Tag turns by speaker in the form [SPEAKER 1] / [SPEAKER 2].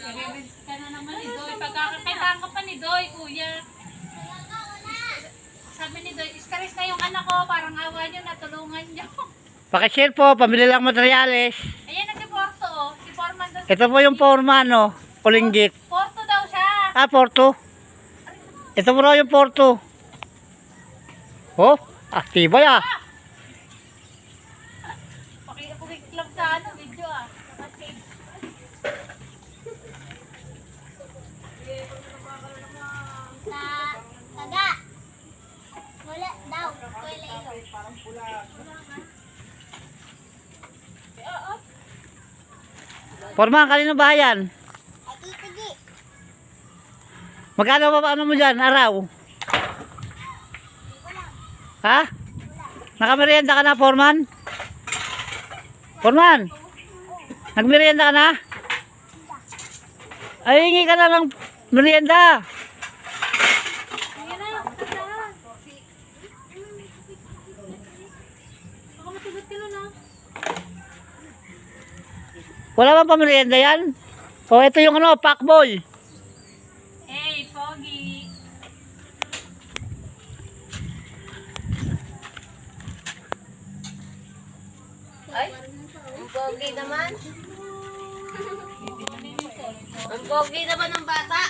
[SPEAKER 1] I-rinse ka na naman ni Doy. Pagkakakailangan ka pa ni Doy, kuya. Sabi ni Doy, stress na yung anak ko. Parang awa nyo, natulungan nyo.
[SPEAKER 2] Pakishare po, pamili lang materyales.
[SPEAKER 1] Ayan na si Porto, oh. Si Foreman daw.
[SPEAKER 2] Ito po yung foreman, no? Pulinggit.
[SPEAKER 1] Porto daw siya.
[SPEAKER 2] Ah, Porto. Ito po raw yung Porto. Oh, tibay ah.
[SPEAKER 1] Pakikiklap sa ano, video ah. Okay.
[SPEAKER 3] Sa taga. Wala daw. Wala ilo.
[SPEAKER 2] Foreman, kanino ba yan?
[SPEAKER 3] Agi-tigi.
[SPEAKER 2] Magkano ba ano mo dyan, araw? Ha? Nakamerienda ka na, Foreman? Foreman? Nagmerienda ka na? Ay, hingi ka na ng merienda.
[SPEAKER 1] Ayan na, tandaan. Baka matugot ka na.
[SPEAKER 2] Wala bang pamerienda yan? O, ito yung ano, Pacboy.
[SPEAKER 1] Hey, Pogi.
[SPEAKER 3] Ay, ang pogi naman. Ang pogi naman ng bata.